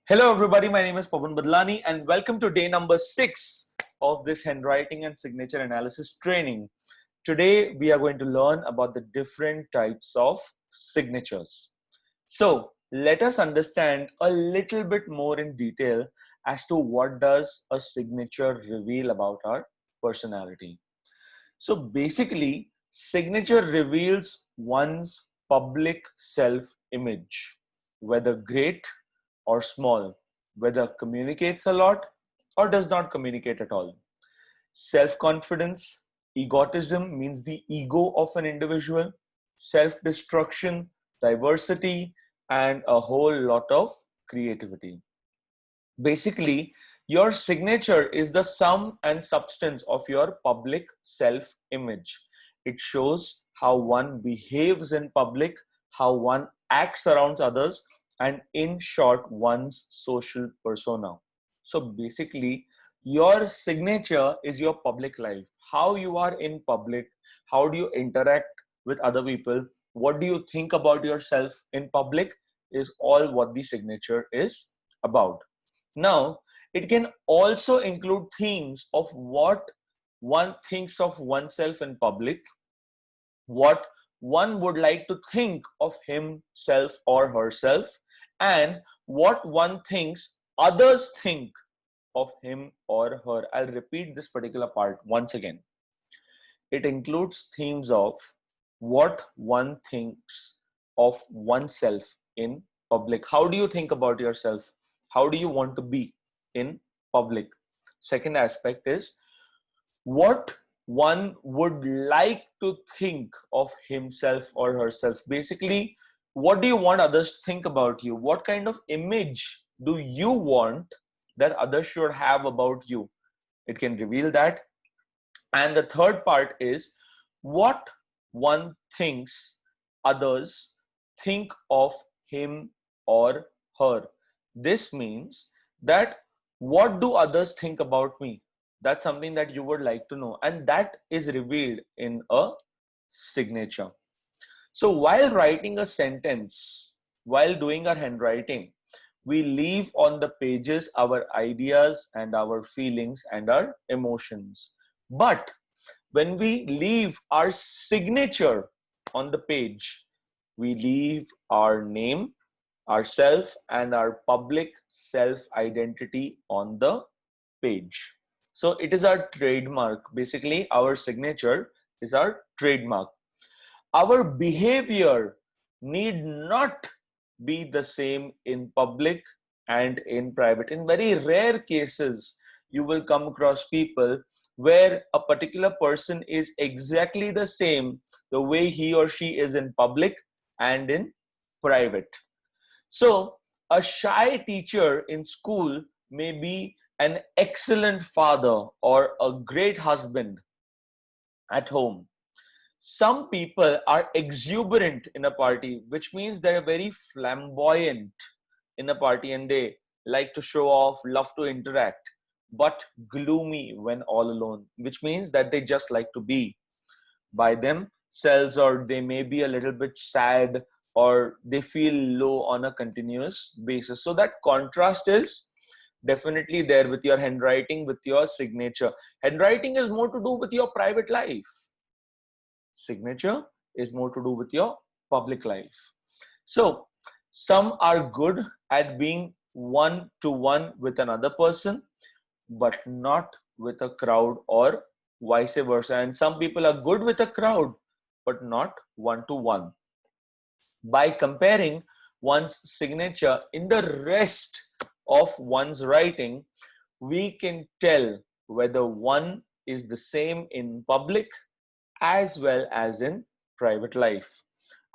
Hello everybody, my name is Pawan Badlani and welcome to day number 6 of this handwriting and signature analysis training. Today we are going to learn about the different types of signatures. So let us understand a little bit more in detail as to what does a signature reveal about our personality. So basically, signature reveals one's public self-image, whether great or small, whether communicates a lot or does not communicate at all. Self-confidence, egotism means the ego of an individual, self-destruction, diversity, and a whole lot of creativity. Basically, your signature is the sum and substance of your public self-image. It shows how one behaves in public, how one acts around others, and in short, one's social persona. So basically, your signature is your public life. How you are in public, how do you interact with other people, what do you think about yourself in public is all what the signature is about. Now, it can also include themes of what one thinks of oneself in public, what one would like to think of himself or herself, and what one thinks others think of him or her. I'll repeat this particular part once again. It includes themes of what one thinks of oneself in public. How do you think about yourself? How do you want to be in public? Second aspect is what one would like to think of himself or herself. Basically, what do you want others to think about you? What kind of image do you want that others should have about you? It can reveal that. And the third part is what one thinks others think of him or her. This means that what do others think about me? That's something that you would like to know, and that is revealed in a signature. So while writing a sentence, while doing our handwriting, we leave on the pages our ideas and our feelings and our emotions. But when we leave our signature on the page, we leave our name, ourself, and our public self-identity on the page. So it is our trademark. Basically, our signature is our trademark. Our behavior need not be the same in public and in private. In very rare cases, you will come across people where a particular person is exactly the same the way he or she is in public and in private. So a shy teacher in school may be an excellent father or a great husband at home. Some people are exuberant in a party, which means they're very flamboyant in a party and they like to show off, love to interact, but gloomy when all alone, which means that they just like to be by themselves, or they may be a little bit sad, or they feel low on a continuous basis. So that contrast is definitely there with your handwriting, with your signature. Handwriting is more to do with your private life. Signature is more to do with your public life. So some are good at being one-to-one with another person, but not with a crowd, or vice versa. And some people are good with a crowd, but not one-to-one. By comparing one's signature in the rest of one's writing, we can tell whether one is the same in public as well as in private life.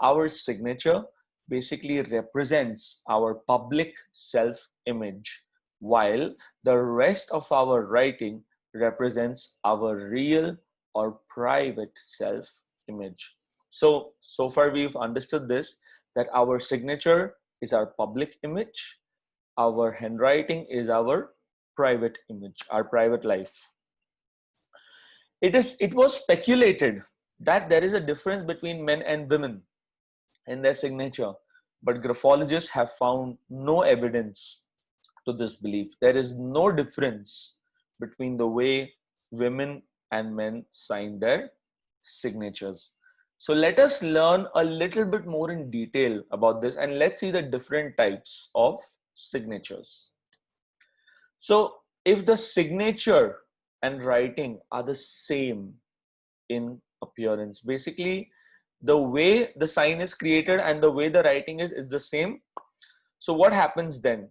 Our signature basically represents our public self-image, while the rest of our writing represents our real or private self-image. So far we've understood this, that our signature is our public image, our handwriting is our private image, our private life. It was speculated that there is a difference between men and women in their signature, but graphologists have found no evidence to this belief. There is no difference between the way women and men sign their signatures. So let us learn a little bit more in detail about this, and let's see the different types of signatures. So if the signature and writing are the same in appearance, basically the way the sign is created and the way the writing is the same. So what happens then?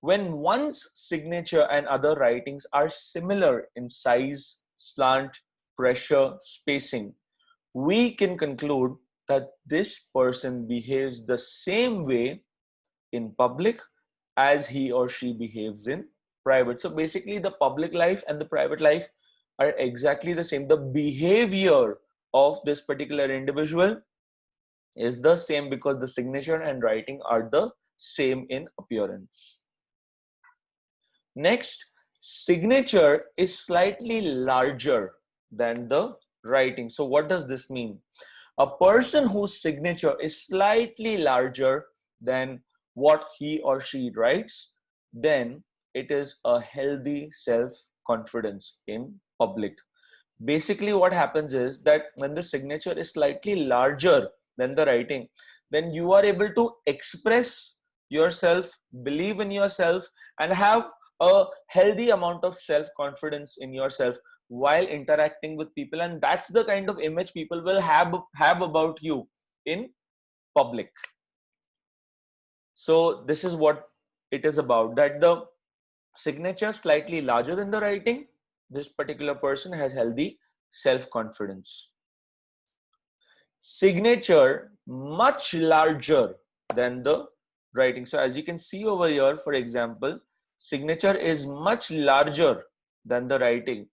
When one's signature and other writings are similar in size, slant, pressure, spacing, we can conclude that this person behaves the same way in public as he or she behaves in private. So basically the public life and the private life are exactly the same. The behavior of this particular individual is the same because the signature and writing are the same in appearance. Next, signature is slightly larger than the writing. So what does this mean? A person whose signature is slightly larger than what he or she writes, then it is a healthy self-confidence in public. Basically what happens is that when the signature is slightly larger than the writing, then you are able to express yourself, believe in yourself, and have a healthy amount of self-confidence in yourself while interacting with people. And that's the kind of image people will have about you in public. So this is what it is about, that the signature slightly larger than the writing, this particular person has healthy self-confidence. Signature much larger than the writing. So as you can see over here, for example, signature is much larger than the writing.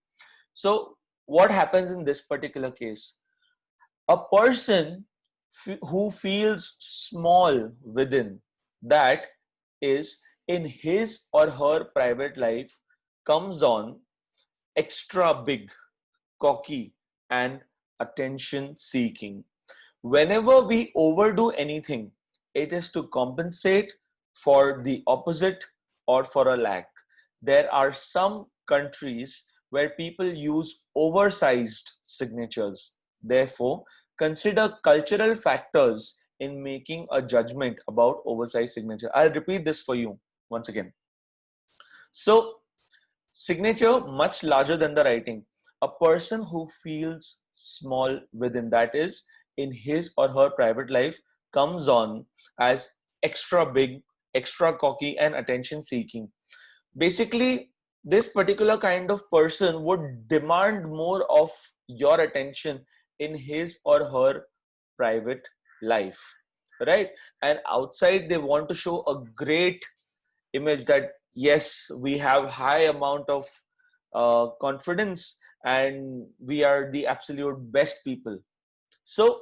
So what happens in this particular case? A person who feels small within, that is in his or her private life, comes on extra big, cocky, and attention seeking. Whenever we overdo anything, it is to compensate for the opposite or for a lack. There are some countries where people use oversized signatures. Therefore, consider cultural factors in making a judgment about oversized signature. I'll repeat this for you once again. So, signature much larger than the writing. A person who feels small within, that is in his or her private life, comes on as extra big, extra cocky, and attention seeking. Basically, this particular kind of person would demand more of your attention in his or her private life, right? And outside they want to show a great image that yes, we have high amount of confidence and we are the absolute best people. So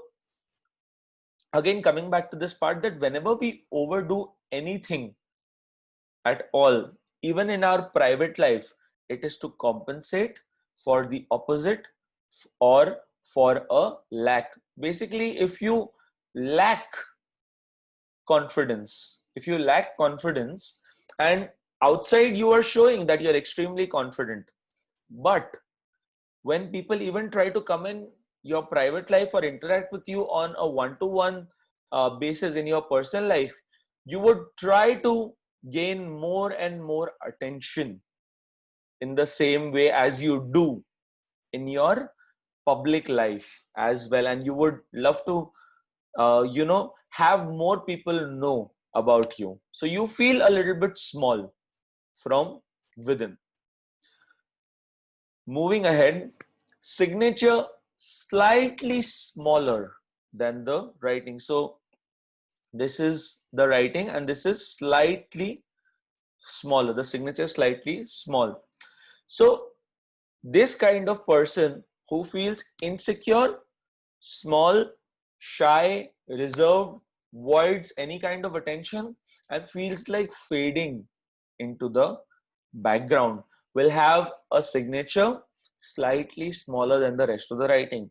again, coming back to this part, that whenever we overdo anything at all, even in our private life, it is to compensate for the opposite or for a lack. Basically, if you lack confidence, and outside you are showing that you're extremely confident, but when people even try to come in your private life or interact with you on a one-to-one basis in your personal life, you would try to gain more and more attention in the same way as you do in your public life as well, and you would love to have more people know about you. So you feel a little bit small from within. Moving ahead, signature slightly smaller than the writing. So this is the writing and this is slightly smaller. The signature is slightly small. So this kind of person who feels insecure, small, shy, reserved, voids any kind of attention and feels like fading into the background will have a signature slightly smaller than the rest of the writing.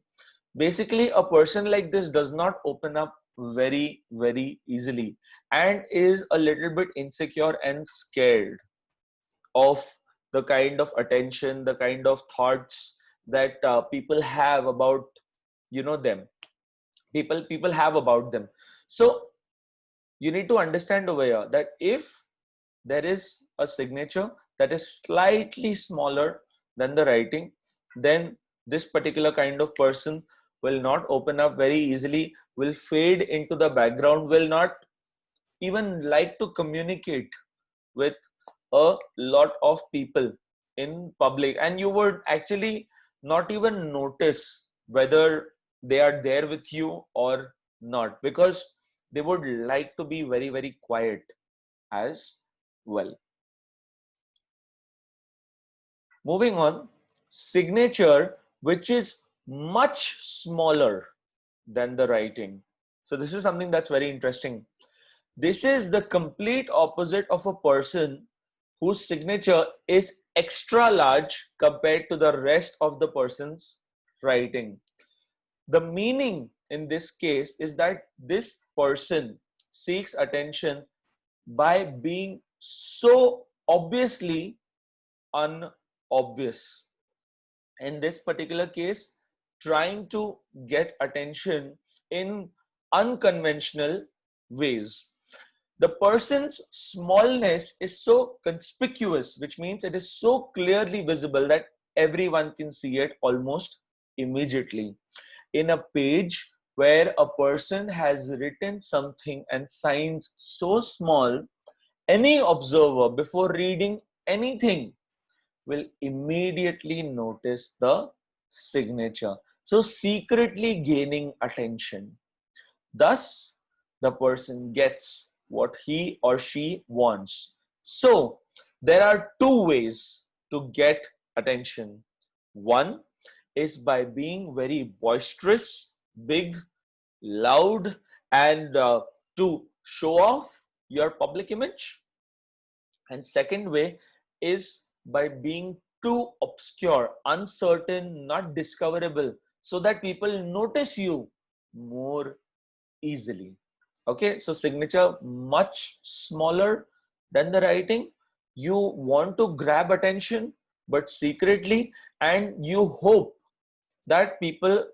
Basically, a person like this does not open up very, very easily and is a little bit insecure and scared. of the kind of attention, the kind of thoughts that people have about, them. People have about them. So you need to understand over here that if there is a signature that is slightly smaller than the writing, then this particular kind of person will not open up very easily, will fade into the background, will not even like to communicate with a lot of people in public, and you would actually not even notice whether they are there with you or not, because they would like to be very, very quiet as well. Moving on, signature which is much smaller than the writing. So this is something that's very interesting. This is the complete opposite of a person whose signature is extra large compared to the rest of the person's writing. The meaning in this case is that this person seeks attention by being so obviously unobvious. In this particular case, trying to get attention in unconventional ways. The person's smallness is so conspicuous, which means it is so clearly visible that everyone can see it almost immediately. In a page where a person has written something and signs so small, any observer before reading anything will immediately notice the signature. So secretly gaining attention. Thus, the person gets what he or she wants. So there are two ways to get attention. One is by being very boisterous, big, loud, and to show off your public image. And second way is by being too obscure, uncertain, not discoverable, so that people notice you more easily. Okay, so signature much smaller than the writing. You want to grab attention, but secretly, and you hope that people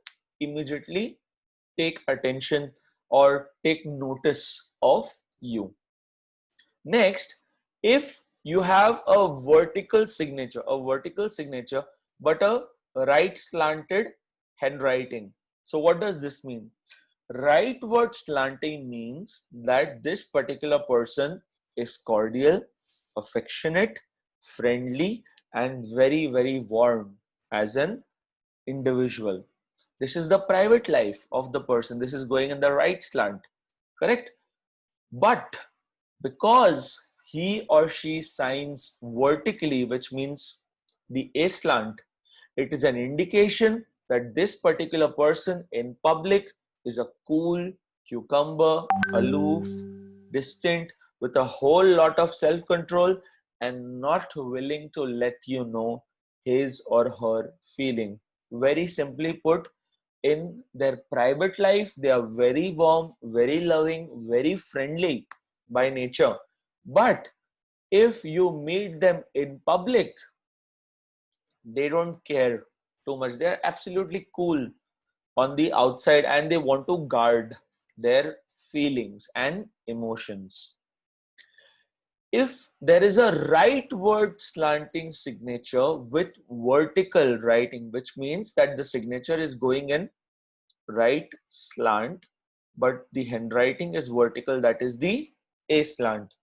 immediately take attention or take notice of you. Next, if you have a vertical signature, but a right slanted handwriting. So what does this mean? Rightward slanting means that this particular person is cordial, affectionate, friendly, and very, very warm as an individual. This is the private life of the person. This is going in the right slant, correct? But because he or she signs vertically, which means the A slant, it is an indication that this particular person in public is a cool cucumber, aloof, distant, with a whole lot of self-control and not willing to let you know his or her feeling. Very simply put, in their private life, they are very warm, very loving, very friendly by nature. But if you meet them in public, they don't care too much. They're absolutely cool on the outside and they want to guard their feelings and emotions. If there is a rightward slanting signature with vertical writing, which means that the signature is going in right slant, but the handwriting is vertical, that is the A slant.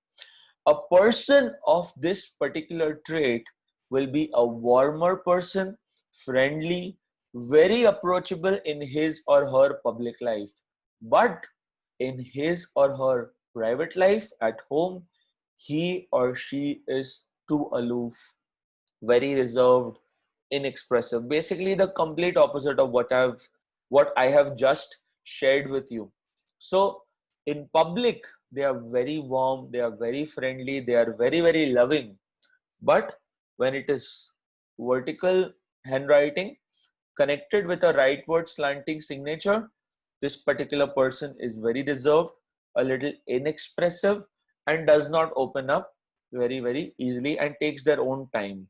A person of this particular trait will be a warmer person, friendly, very approachable in his or her public life. But in his or her private life at home, he or she is too aloof, very reserved, inexpressive. Basically, the complete opposite of what I have just shared with you. So in public, they are very warm, they are very friendly, they are very, very loving. But when it is vertical handwriting connected with a rightward slanting signature, this particular person is very reserved, a little inexpressive, and does not open up very, very easily and takes their own time.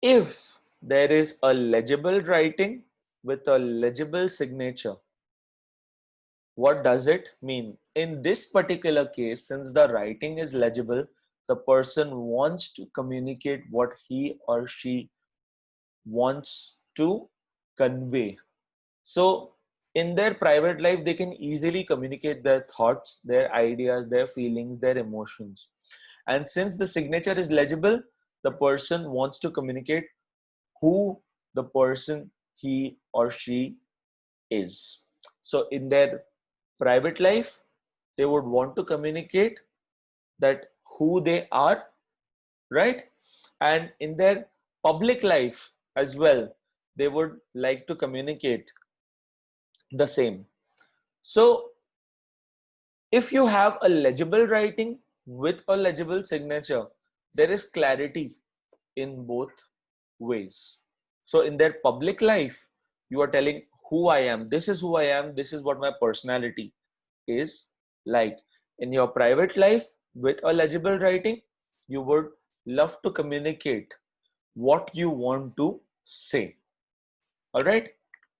If there is a legible writing with a legible signature, what does it mean? In this particular case, since the writing is legible, the person wants to communicate what he or she wants to convey. So in their private life, they can easily communicate their thoughts, their ideas, their feelings, their emotions. And since the signature is legible, the person wants to communicate who the person he or she is. So in their private life, they would want to communicate that who they are, right? And in their public life as well, they would like to communicate the same. So if you have a legible writing with a legible signature, there is clarity in both ways. So in their public life, you are telling who I am. This is who I am. This is what my personality is like. In your private life with a legible writing, you would love to communicate what you want to say. All right.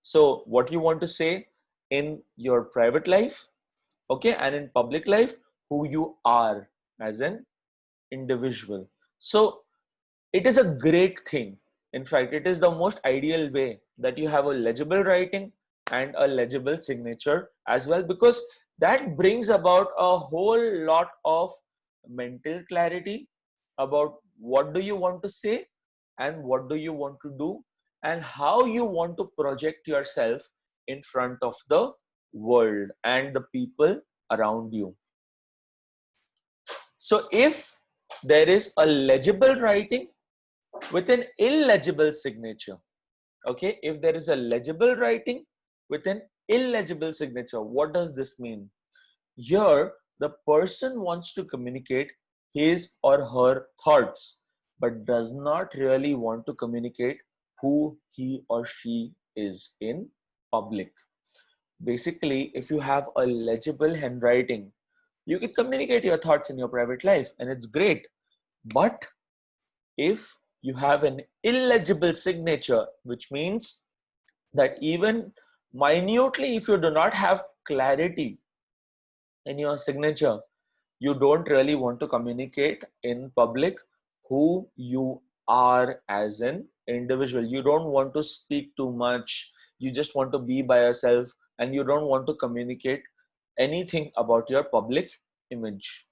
So what you want to say in your private life, okay, and in public life, who you are as an individual. So it is a great thing. In fact, it is the most ideal way that you have a legible writing and a legible signature as well, because that brings about a whole lot of mental clarity about what do you want to say and what do you want to do and how you want to project yourself in front of the world and the people around you. So if there is a legible writing with an illegible signature, okay, if there is a legible writing with an illegible signature, what does this mean? Here, the person wants to communicate his or her thoughts, but does not really want to communicate who he or she is in public. Basically, if you have a legible handwriting, you can communicate your thoughts in your private life, and it's great. But if you have an illegible signature, which means that even minutely, if you do not have clarity in your signature, you don't really want to communicate in public who you are as an individual. You don't want to speak too much. You just want to be by yourself and you don't want to communicate anything about your public image.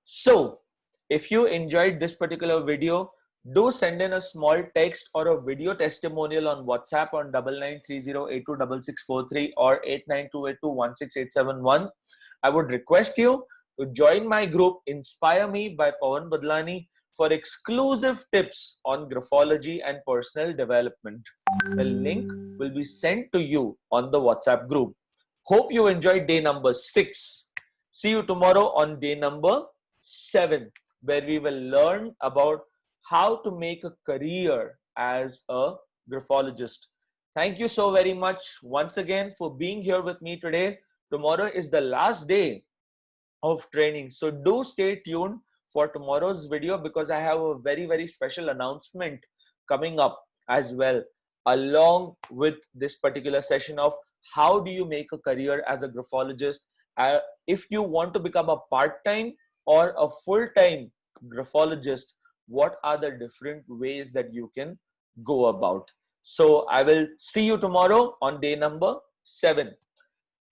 So if you enjoyed this particular video, do send in a small text or a video testimonial on WhatsApp on 9930826643 or 8928216871. I would request you to join my group Inspire Me by Pawan Badlani for exclusive tips on graphology and personal development. The link will be sent to you on the WhatsApp group. Hope you enjoyed day number 6. See you tomorrow on day number 7, where we will learn about how to make a career as a graphologist. Thank you so very much once again for being here with me today. Tomorrow is the last day of training. So do stay tuned for tomorrow's video because I have a very, very special announcement coming up as well, along with this particular session of how do you make a career as a graphologist. If you want to become a part-time or a full-time graphologist, what are the different ways that you can go about? So I will see you tomorrow on day number 7.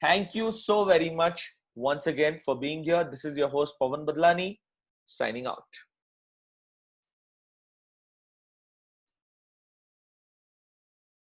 Thank you so very much once again for being here. This is your host Pavan Badlani signing out.